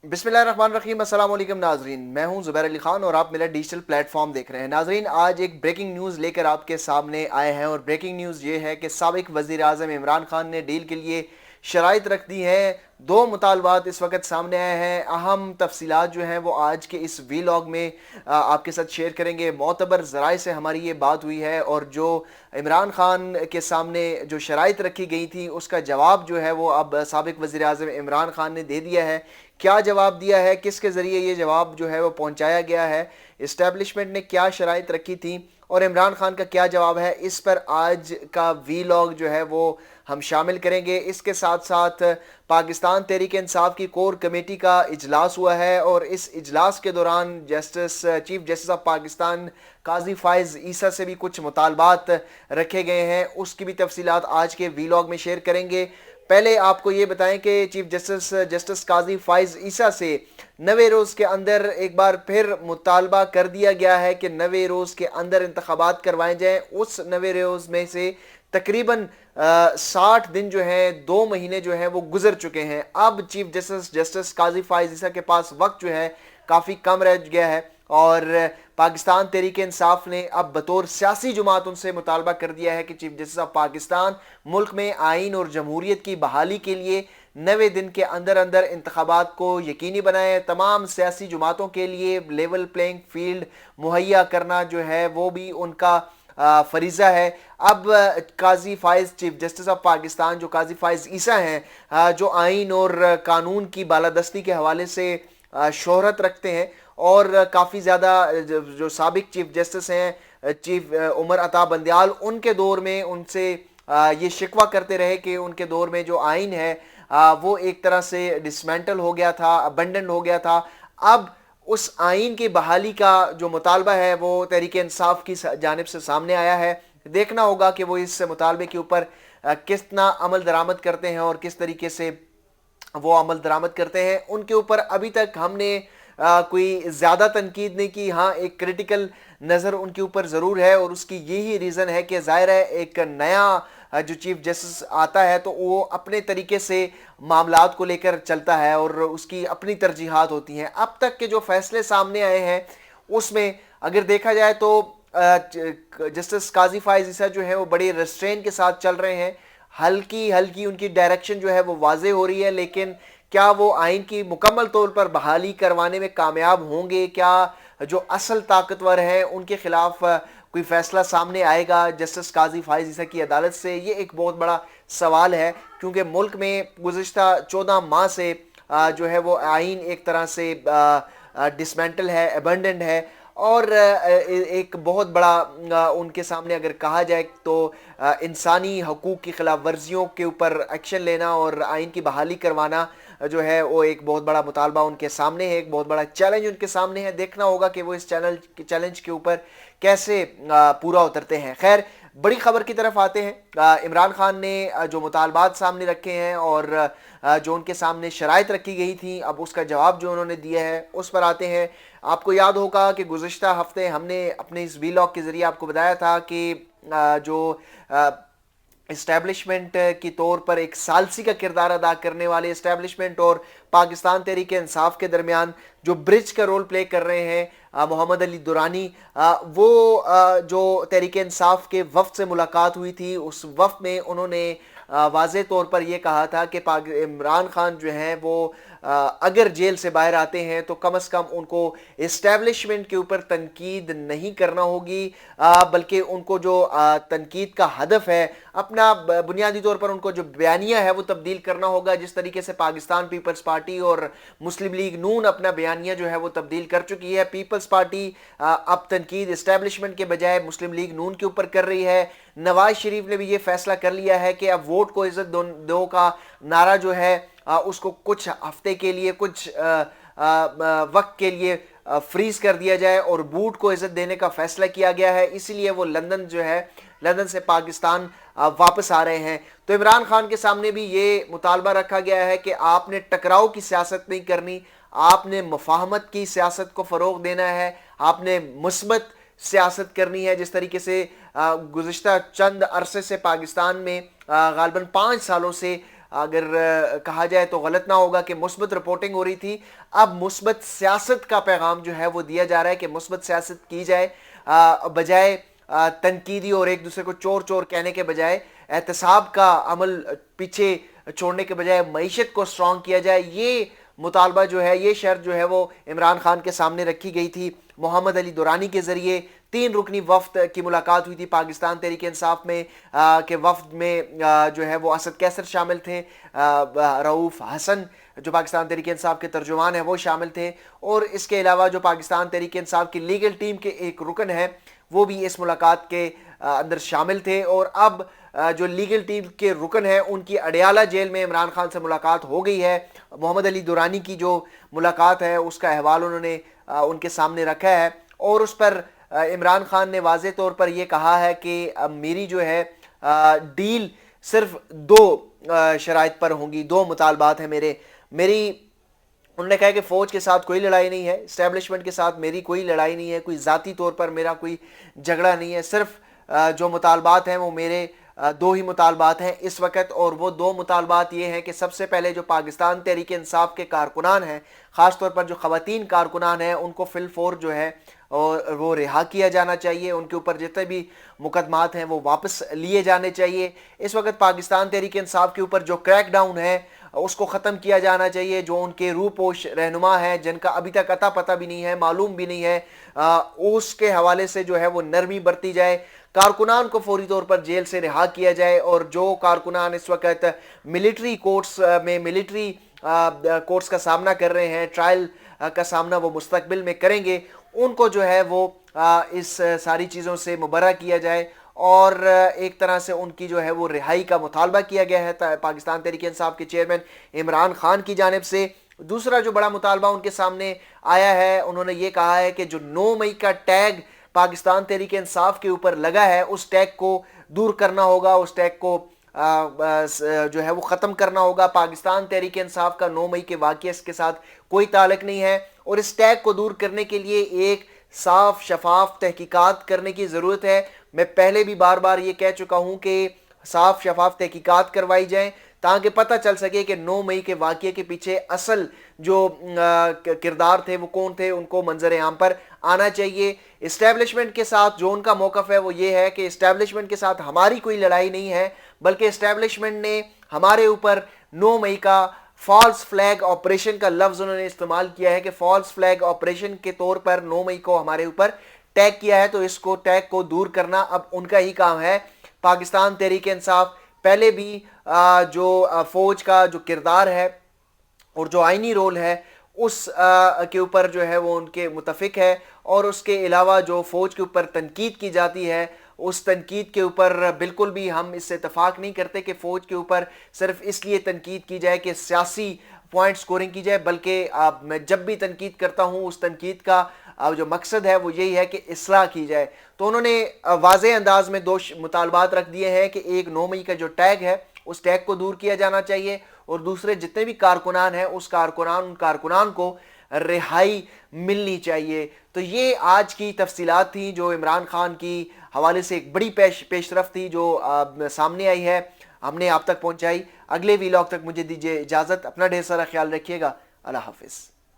बिस्मिल्लाहिर्रहमानिर्रहीम। अस्सलाम वालेकुम नाजरीन, मैं हूं ज़ुबैर अली खान और आप मेरा डिजिटल प्लेटफॉर्म देख रहे हैं। नाजरीन, आज एक ब्रेकिंग न्यूज़ लेकर आपके सामने आए हैं और ब्रेकिंग न्यूज़ ये है कि साबिक वज़ीर आज़म इमरान खान ने डील के लिए शराइत रख दी हैं। दो मुतालबात इस वक्त सामने आए हैं। अहम तफसीलात जो हैं वो आज के इस वीलॉग में आपके साथ शेयर करेंगे। मोतबर ज़राए से हमारी ये बात हुई है और जो इमरान खान के सामने जो शराइत रखी गई थी उसका जवाब जो है वो अब साबिक वज़ीर आज़म इमरान खान ने दे दिया है। क्या जवाब दिया है, किसके ज़रिए ये जवाब जो है वो पहुंचाया गया है, इस्टेब्लिशमेंट ने क्या शराइत रखी थी और इमरान खान का क्या जवाब है, इस पर आज का वीलॉग जो है वो हम शामिल करेंगे। इसके साथ साथ पाकिस्तान तहरीक इंसाफ की कोर कमेटी का इजलास हुआ है और इस इजलास के दौरान चीफ जस्टिस ऑफ पाकिस्तान काजी फाइज ईसा से भी कुछ मुतालबात रखे गए हैं। उसकी भी तफसीलात आज के वीलॉग में शेयर करेंगे। पहले आपको ये बताएं कि चीफ जस्टिस काजी फाइज ईसा से 90 रोज़ के अंदर एक बार फिर मुतालबा कर दिया गया है कि 90 रोज़ के अंदर इंतखाबात करवाए जाएं। उस 90 रोज़ में से तकरीबन 60 दिन जो है, 2 महीने जो है वो गुजर चुके हैं। अब चीफ जस्टिस काजी फाइज ईसा के पास वक्त जो है काफ़ी कम रह गया है और पाकिस्तान तहरीक इंसाफ ने अब बतौर सियासी जुमात उनसे मुतालबा कर दिया है कि चीफ जस्टिस ऑफ पाकिस्तान मुल्क में आइन और जमहूरियत की बहाली के लिए 90 दिन के अंदर अंदर इंतखाबात को यकीनी बनाए। तमाम सियासी जुमातों के लिए लेवल प्लेइंग फील्ड मुहैया करना जो है वो भी उनका फरीज़ा है। अब काजी फाइज चीफ जस्टिस ऑफ पाकिस्तान जो काजी फाइज ईसा हैं, जो आइन और कानून की बालादस्ती के हवाले से शोहरत रखते हैं और काफ़ी ज़्यादा जो साबिक चीफ जस्टिस हैं चीफ उमर अता बंदयाल, उनके दौर में उनसे ये शिकवा करते रहे कि उनके दौर में जो आइन है वो एक तरह से डिसमेंटल हो गया था, अबंडन हो गया था। अब उस आइन की बहाली का जो मुतालबा है वो तहरीक इंसाफ की जानिब से सामने आया है। देखना होगा कि वो इस मुतालबे के ऊपर कितना अमल दरामद करते हैं और किस तरीके से वो अमल दरामद करते हैं। उनके ऊपर अभी तक हमने कोई ज़्यादा तनकीद नहीं की। हाँ, एक क्रिटिकल नज़र उनके ऊपर ज़रूर है और उसकी यही रीज़न है कि ज़ाहिर है एक नया जो चीफ जस्टिस आता है तो वो अपने तरीके से मामलात को लेकर चलता है और उसकी अपनी तरजीहात होती हैं। अब तक के जो फैसले सामने आए हैं उसमें अगर देखा जाए तो जस्टिस काजी फाइज ईसा जो है वो बड़े रेस्ट्रेन के साथ चल रहे हैं। हल्की हल्की उनकी डायरेक्शन जो है वो वाजे हो रही है, लेकिन क्या वो आइन की मुकम्मल तौर पर बहाली करवाने में कामयाब होंगे? क्या जो असल ताकतवर हैं उनके खिलाफ कोई फैसला सामने आएगा जस्टिस काजी फाइज ईसा की अदालत से? ये एक बहुत बड़ा सवाल है क्योंकि मुल्क में गुज़िश्ता 14 माह से जो है वो आइन एक तरह से डिसमेंटल है, अबंडेंड है और एक बहुत बड़ा उनके सामने अगर कहा जाए तो इंसानी हकूक़ की खिलाफ वर्जियों के ऊपर एक्शन लेना और आइन की बहाली करवाना जो है वो एक बहुत बड़ा मुतालबा उनके सामने है, एक बहुत बड़ा चैलेंज उनके सामने है। देखना होगा कि वो इस चैलेंज के ऊपर कैसे पूरा उतरते हैं। खैर, बड़ी खबर की तरफ आते हैं। इमरान खान ने जो मुतालबात सामने रखे हैं और जो उनके सामने शराइत रखी गई थी, अब उसका जवाब जो उन्होंने दिया है उस पर आते हैं। आपको याद होगा कि गुज़िश्ता हफ्ते हमने अपने इस वीलॉग के ज़रिए आपको बताया था कि जो इस्टेब्लिशमेंट की तौर पर एक सालसी का किरदार अदा करने वाले इस्टेब्लिशमेंट और पाकिस्तान तहरीक इंसाफ के दरमियान जो ब्रिज का रोल प्ले कर रहे हैं मोहम्मद अली दुरानी, वो जो तहरीक इंसाफ के वफ्द से मुलाकात हुई थी, उस वफ्द में उन्होंने वाज़े तौर पर यह कहा था कि इमरान खान जो हैं वो अगर जेल से बाहर आते हैं तो कम से कम उनको इस्टेब्लिशमेंट के ऊपर तनकीद नहीं करना होगी, बल्कि उनको जो तनकीद का हदफ है अपना बुनियादी तौर पर उनको जो बयानिया है वो तब्दील करना होगा। जिस तरीके से पाकिस्तान पीपल्स पार्टी और मुस्लिम लीग नून अपना बयानिया जो है वो तब्दील कर चुकी है, पीपल्स पार्टी अब तनकीद इस्टेब्लिशमेंट के बजाय मुस्लिम लीग नून के ऊपर कर रही है। नवाज शरीफ ने भी ये फैसला कर लिया है कि अब वोट को इज्जत दो का नारा जो है उसको कुछ हफ्ते के लिए, कुछ वक्त के लिए फ्रीज कर दिया जाए और बूट को इज्जत देने का फैसला किया गया है। इसीलिए वो लंदन से पाकिस्तान वापस आ रहे हैं। तो इमरान खान के सामने भी ये मुतालबा रखा गया है कि आपने टकराव की सियासत नहीं करनी, आपने मुफाहमत की सियासत को फ़रोग़ देना है, आपने मुस्बत सियासत करनी है। जिस तरीके से गुज़िश्ता चंद अरसे से पाकिस्तान में गालबन 5 सालों से اگر کہا جائے تو غلط نہ ہوگا کہ مثبت رپورٹنگ ہو رہی تھی. اب مثبت سیاست کا پیغام جو ہے وہ دیا جا رہا ہے کہ مثبت سیاست کی جائے, بجائے تنقیدی اور ایک دوسرے کو چور چور کہنے کے بجائے احتساب کا عمل پیچھے چھوڑنے کے بجائے معیشت کو سٹرونگ کیا جائے. یہ مطالبہ جو ہے, یہ شرط جو ہے وہ عمران خان کے سامنے رکھی گئی تھی. محمد علی دورانی کے ذریعے 3 رکنی وفد کی ملاقات ہوئی تھی پاکستان تحریک انصاف میں, کہ وفد میں جو ہے وہ اسد کیسر شامل تھے, رؤوف حسن جو پاکستان تحریک انصاف کے ترجمان ہیں وہ شامل تھے, اور اس کے علاوہ جو پاکستان تحریک انصاف کی لیگل ٹیم کے ایک رکن ہے وہ بھی اس ملاقات کے اندر شامل تھے. اور اب جو لیگل ٹیم کے رکن ہیں ان کی اڈیالہ جیل میں عمران خان سے ملاقات ہو گئی ہے. محمد علی دورانی کی جو ملاقات ہے اس کا احوال انہوں نے ان کے سامنے رکھا ہے, اور اس پر عمران خان نے واضح طور پر یہ کہا ہے کہ میری جو ہے ڈیل صرف 2 شرائط پر ہوں گی, 2 مطالبات ہیں میری. انہوں نے کہا کہ فوج کے ساتھ کوئی لڑائی نہیں ہے, اسٹیبلشمنٹ کے ساتھ میری کوئی لڑائی نہیں ہے, کوئی ذاتی طور پر میرا کوئی جھگڑا نہیں ہے, صرف جو مطالبات ہیں وہ میرے 2 ہی مطالبات ہیں اس وقت. اور وہ 2 مطالبات یہ ہیں کہ سب سے پہلے جو پاکستان تحریک انصاف کے کارکنان ہیں, خاص طور پر جو خواتین کارکنان ہیں, ان کو فی الفور جو ہے اور وہ رہا کیا جانا چاہیے. ان کے اوپر جتنے بھی مقدمات ہیں وہ واپس لیے جانے چاہیے. اس وقت پاکستان تحریک انصاف کے اوپر جو کریک ڈاؤن ہے اس کو ختم کیا جانا چاہیے. جو ان کے روپوش رہنما ہیں جن کا ابھی تک اتا پتہ بھی نہیں ہے, معلوم بھی نہیں ہے, اس کے حوالے سے جو ہے وہ نرمی برتی جائے. کارکنان کو فوری طور پر جیل سے رہا کیا جائے, اور جو کارکنان اس وقت ملٹری کورٹس میں ملٹری کورٹس کا سامنا کر رہے ہیں, ٹرائل کا سامنا وہ مستقبل میں کریں گے, ان کو جو ہے وہ اس ساری چیزوں سے مبرہ کیا جائے, اور ایک طرح سے ان کی جو ہے وہ رہائی کا مطالبہ کیا گیا ہے پاکستان تحریک انصاف کے چیئرمین عمران خان کی جانب سے. دوسرا جو بڑا مطالبہ ان کے سامنے آیا ہے, انہوں نے یہ کہا ہے کہ جو 9 مئی کا ٹیگ پاکستان تحریک انصاف کے اوپر لگا ہے اس ٹیگ کو دور کرنا ہوگا, اس ٹیگ کو جو ہے وہ ختم کرنا ہوگا. پاکستان تحریک انصاف کا 9 مئی کے واقعے کے ساتھ کوئی تعلق نہیں ہے, اور اس ٹیگ کو دور کرنے کے لیے ایک صاف شفاف تحقیقات کرنے کی ضرورت ہے. میں پہلے بھی بار بار یہ کہہ چکا ہوں کہ صاف شفاف تحقیقات کروائی جائیں تاکہ پتہ چل سکے کہ 9 مئی کے واقعے کے پیچھے اصل جو کردار تھے وہ کون تھے, ان کو منظر عام پر آنا چاہیے. اسٹیبلشمنٹ کے ساتھ جو ان کا موقف ہے وہ یہ ہے کہ اسٹیبلشمنٹ کے ساتھ ہماری کوئی لڑائی نہیں ہے, بلکہ اسٹیبلشمنٹ نے ہمارے اوپر 9 مئی کا فالس فلیگ آپریشن کا لفظ انہوں نے استعمال کیا ہے کہ فالس فلیگ آپریشن کے طور پر 9 مئی کو ہمارے اوپر ٹیگ کیا ہے, تو اس کو ٹیگ کو دور کرنا اب ان کا ہی کام ہے. پاکستان تحریک انصاف پہلے بھی جو فوج کا جو کردار ہے اور جو آئینی رول ہے اس کے اوپر جو ہے وہ ان کے متفق ہے, اور اس کے علاوہ جو فوج کے اوپر تنقید کی جاتی ہے اس تنقید کے اوپر بالکل بھی ہم اس سے اتفاق نہیں کرتے کہ فوج کے اوپر صرف اس لیے تنقید کی جائے کہ سیاسی پوائنٹ سکورنگ کی جائے, بلکہ میں جب بھی تنقید کرتا ہوں اس تنقید کا جو مقصد ہے وہ یہی ہے کہ اصلاح کی جائے. تو انہوں نے واضح انداز میں 2 مطالبات رکھ دیے ہیں کہ ایک 9 مئی کا جو ٹیگ ہے اس ٹیگ کو دور کیا جانا چاہیے, اور دوسرے جتنے بھی کارکنان ہیں ان کارکنان کو رہائی ملنی چاہیے. تو یہ آج کی تفصیلات تھیں جو عمران خان کی حوالے سے ایک بڑی پیش رفت تھی جو سامنے آئی ہے, ہم نے آپ تک پہنچائی. اگلے ویلاگ تک مجھے دیجیے اجازت, اپنا ڈھیر سارا خیال رکھیے گا. اللہ حافظ.